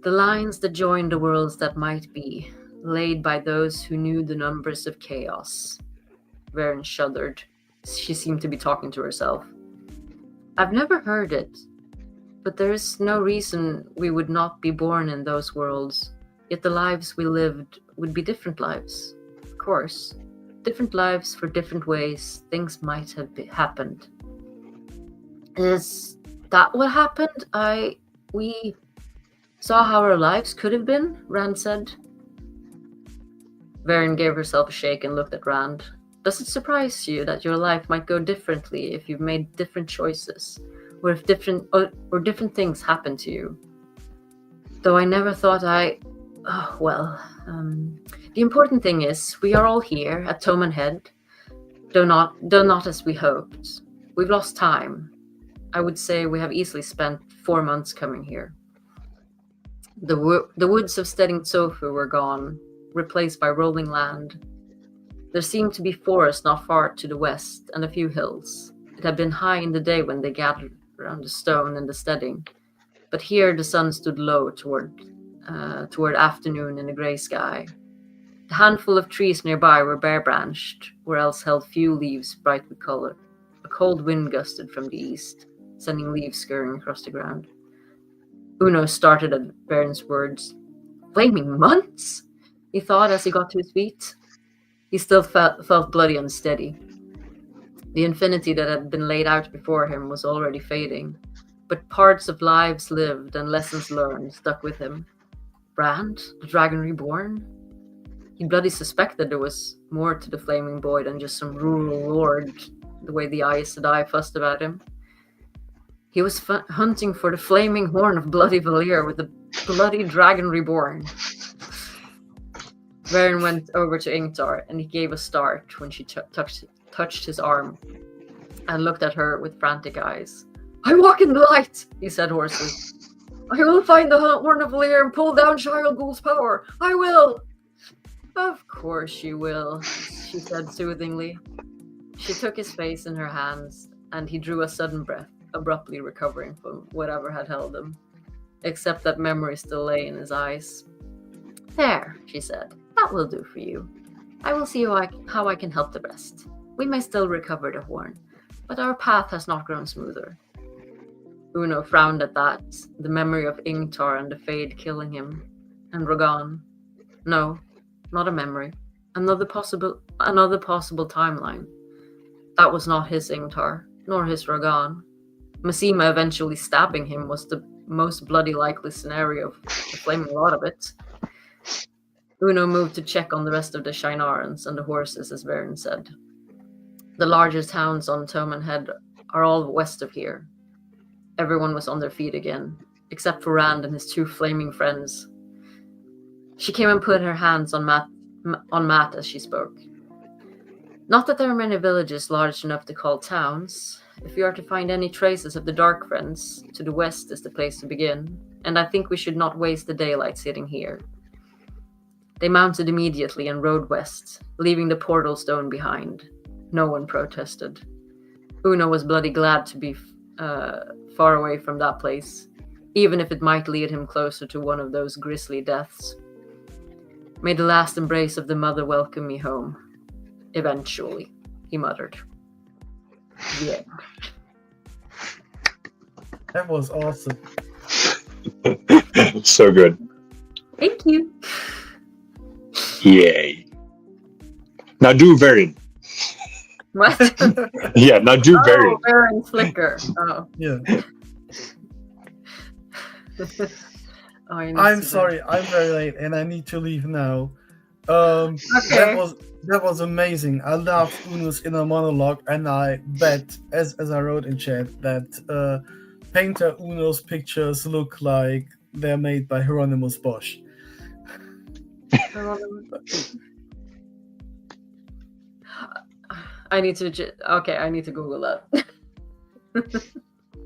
The lines that join the worlds that might be, laid by those who knew the numbers of chaos. Varen shuddered. She seemed to be talking to herself. I've never heard it, but there is no reason we would not be born in those worlds. Yet the lives we lived would be different lives. Of course. Different lives for different ways things might have happened. Is that what happened? We saw how our lives could have been, Rand said. Varen gave herself a shake and looked at Rand. Does it surprise you that your life might go differently if you've made different choices, or if different things happen to you? Though I never thought the important thing is we are all here at Toman Head, though not as we hoped. We've lost time. I would say we have easily spent 4 months coming here. The woods of Stedding Sofu were gone, replaced by rolling land. There seemed to be forest not far to the west and a few hills. It had been high in the day when they gathered around the stone and the steading, but here the sun stood low toward afternoon in a grey sky. The handful of trees nearby were bare-branched, or else held few leaves bright with color. A cold wind gusted from the east, sending leaves scurrying across the ground. Uno started at Varen's words. Flaming months? He thought as he got to his feet. He still felt bloody unsteady. The infinity that had been laid out before him was already fading, but parts of lives lived and lessons learned stuck with him. Rand, the Dragon Reborn? He bloody suspected there was more to the Flaming Boy than just some rural lord, the way the Aes Sedai fussed about him. He was hunting for the flaming horn of bloody Valir with the bloody Dragon Reborn. Varen went over to Ingtar, and he gave a start when she touched his arm and looked at her with frantic eyes. I walk in the light, he said hoarsely. I will find the Horn of Lear and pull down Shia Ghul's power. I will. Of course you will, she said soothingly. She took his face in her hands, and he drew a sudden breath, abruptly recovering from whatever had held him, except that memory still lay in his eyes. There, she said. That will do for you. I will see how I can help the rest. We may still recover the horn, but our path has not grown smoother. Uno frowned at that, the memory of Ingtar and the Fade killing him, and Rogan. No, not a memory. Another possible timeline. That was not his Ingtar, nor his Rogan. Masima eventually stabbing him was the most bloody likely scenario of the flaming lot of it. Uno moved to check on the rest of the Shinarans and the horses, as Varen said. The largest towns on Toman Head are all west of here. Everyone was on their feet again, except for Rand and his two flaming friends. She came and put her hands on Matt as she spoke. Not that there are many villages large enough to call towns. If you are to find any traces of the Dark Friends, to the west is the place to begin, and I think we should not waste the daylight sitting here. They mounted immediately and rode west, leaving the portal stone behind. No one protested. Uno was bloody glad to be far away from that place, even if it might lead him closer to one of those grisly deaths. May the last embrace of the mother welcome me home. Eventually, he muttered. The end. That was awesome. So good. Thank you. Yay. Now do Varen. What? Yeah, now do Varen. Varen Flicker. Oh. Yeah. I'm sorry, I'm very late and I need to leave now. Okay. That was amazing. I loved Uno's inner monologue, and I bet, as I wrote in chat, that Painter Uno's pictures look like they're made by Hieronymus Bosch. I need to Google that.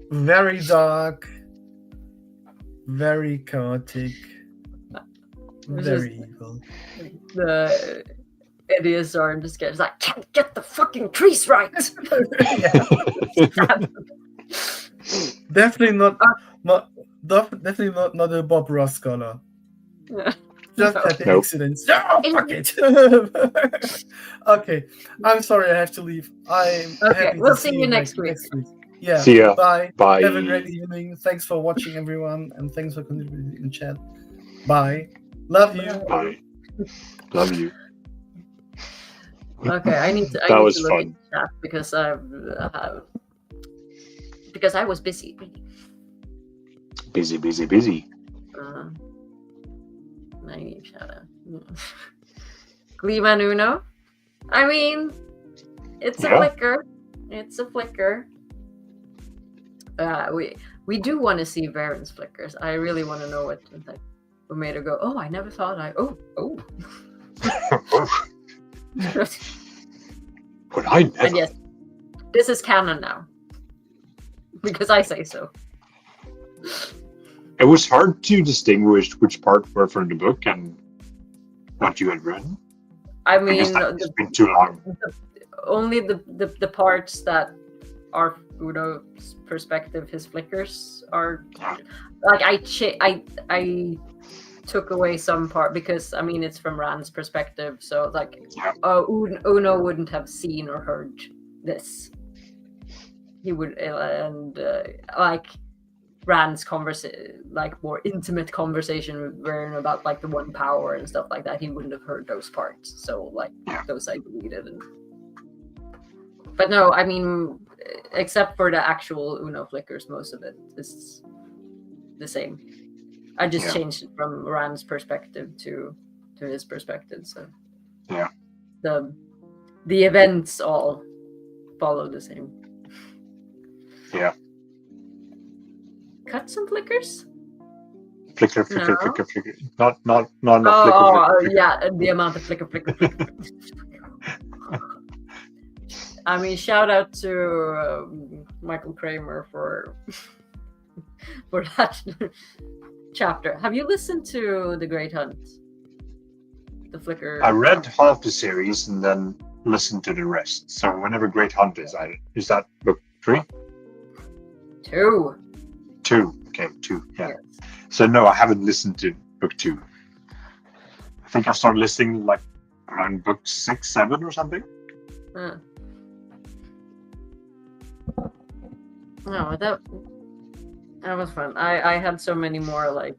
Very dark, very chaotic, very evil. The idiots are just scared. It's like, can't get the fucking trees right. Definitely not a Bob Ross scholar. Just at the accidents. Oh, fuck it. Okay, I'm sorry, I have to leave. We'll see you next week. Yeah. See ya. Bye. Bye. Have a great evening. Thanks for watching, everyone, and thanks for contributing in chat. Bye. Love you. Bye. Love you. Okay, I need to look at chat because I was busy. Busy. I need shout out. Gleeman Uno. I mean, it's a flicker. It's a flicker. We do want to see Varen's flickers. I really want to know what made her go, oh, I never thought oh. But I never. And yes, this is canon now. Because I say so. It was hard to distinguish which part were from the book and what you had read. I mean, it's been too long. Only the parts that are Uno's perspective, his flickers are like I took away some part because I mean it's from Rand's perspective, so like Uno wouldn't have seen or heard this. He would like Rand's like more intimate conversation with Varen about like the one power and stuff like that. He wouldn't have heard those parts, so like those I deleted. But no, I mean, except for the actual Uno flickers, most of it is the same. I just changed it from Rand's perspective to his perspective. So the events all follow the same. Yeah. Cut some flickers? Flicker. Not oh, flicker. Yeah, the amount of flicker. I mean, shout out to Michael Kramer for that chapter. Have you listened to The Great Hunt? The Flicker. I read half the series and then listened to the rest. So whenever Great Hunt is that book 3? 2. 2. Okay, 2. Yeah. Yes. So no, I haven't listened to book 2. I think I started listening like around book 6, 7 or something. No, that was fun. I had so many more like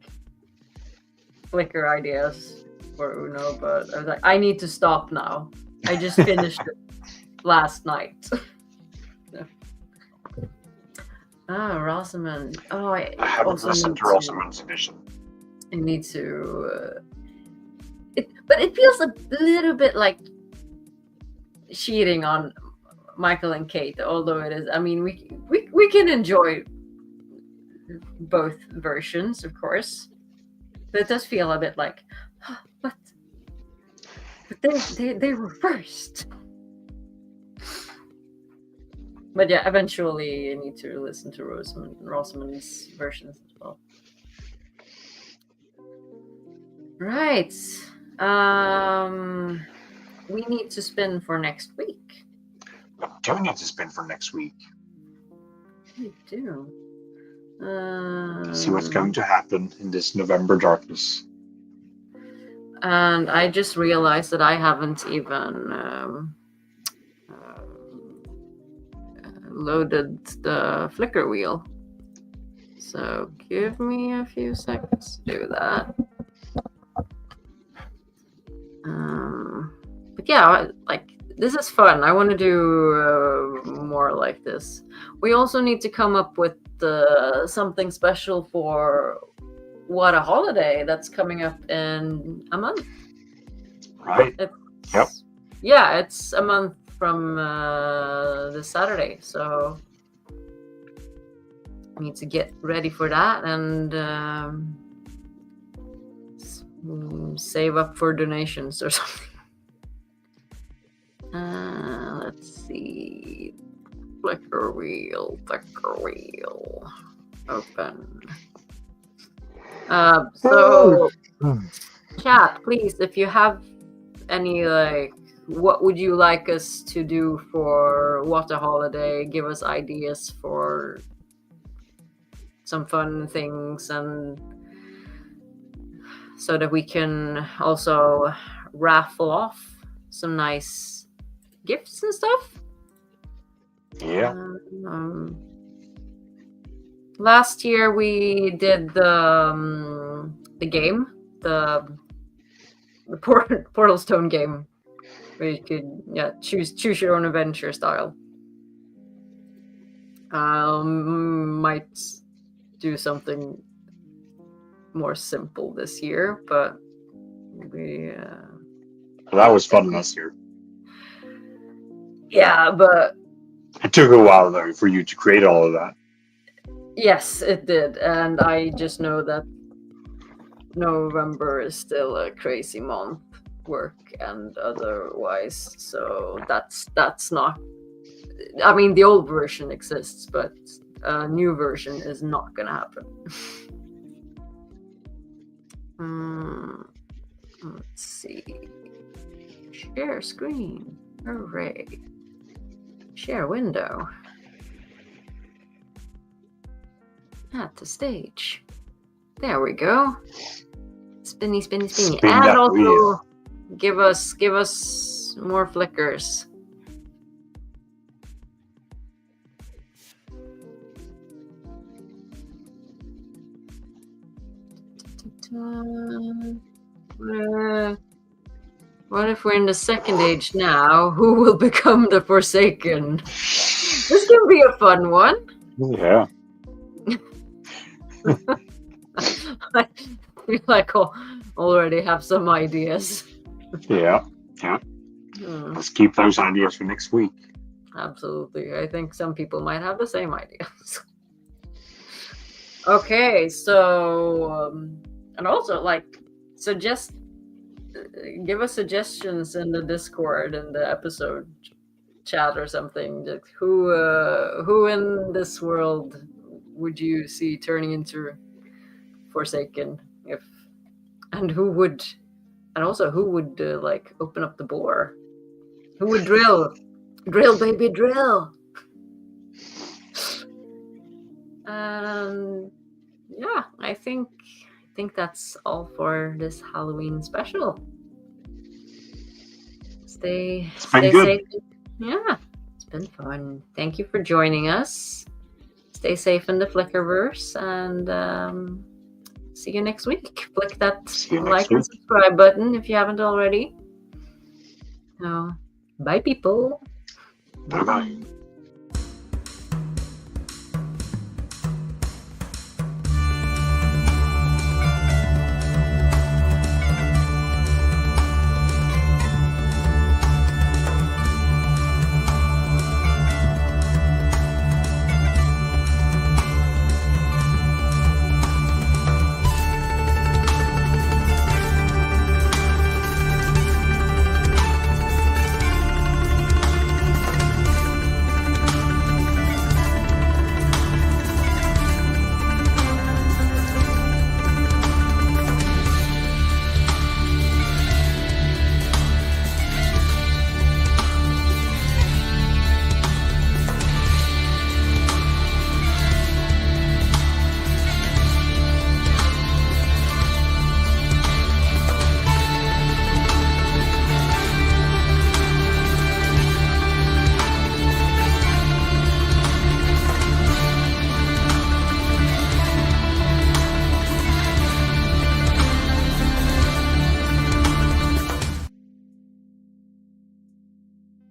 Flicker ideas for Uno, but I was like, I need to stop now. I just finished it last night. Rosamund. Oh, I haven't listened to Rosamund's edition. I need to. But it feels a little bit like cheating on Michael and Kate, although it is. I mean, we can enjoy both versions, of course, but it does feel a bit like, what? But they were first. But yeah, eventually you need to listen to Rosamund's versions as well. Right. We need to spin for next week. We do need to spin for next week. We do. See what's going to happen in this November darkness. And I just realized that I haven't even loaded the flicker wheel. So give me a few seconds to do that. But yeah, like this is fun. I want to do more like this. We also need to come up with something special for WoT a Holiday that's coming up in a month. Right. Yep. Yeah, it's a month from this Saturday, so I need to get ready for that and save up for donations or something. Let's see. Flicker wheel. Open. So, chat, please, if you have any, like, what would you like us to do for WoT a Holiday? Give us ideas for some fun things, and so that we can also raffle off some nice gifts and stuff. Yeah. Last year we did the game, the Portal Stone game, where you could choose your own adventure style. Might do something more simple this year, but that was fun last year. Yeah, but it took a while though for you to create all of that. Yes, it did, and I just know that November is still a crazy month, work and otherwise. So that's not. I mean, the old version exists, but a new version is not gonna happen. Let's see. Share screen. Hooray. Share window. At the stage. There we go. Spinny. Spin and also wheel. give us more flickers. What if we're in the second age now? Who will become the Forsaken? This can be a fun one. Yeah. I feel like I'll already have some ideas. Yeah. Let's keep those ideas for next week. Absolutely. I think some people might have the same ideas. Okay, so and also give us suggestions in the Discord and the episode chat or something. Like who in this world would you see turning into Forsaken? And who would like open up the bore? Who would drill? Drill, baby, drill. Yeah, I think that's all for this Halloween special. Stay safe. Yeah, it's been fun. Thank you for joining us. Stay safe in the Flickerverse, and see you next week. Click that like and subscribe button if you haven't already. Bye, people. Bye-bye.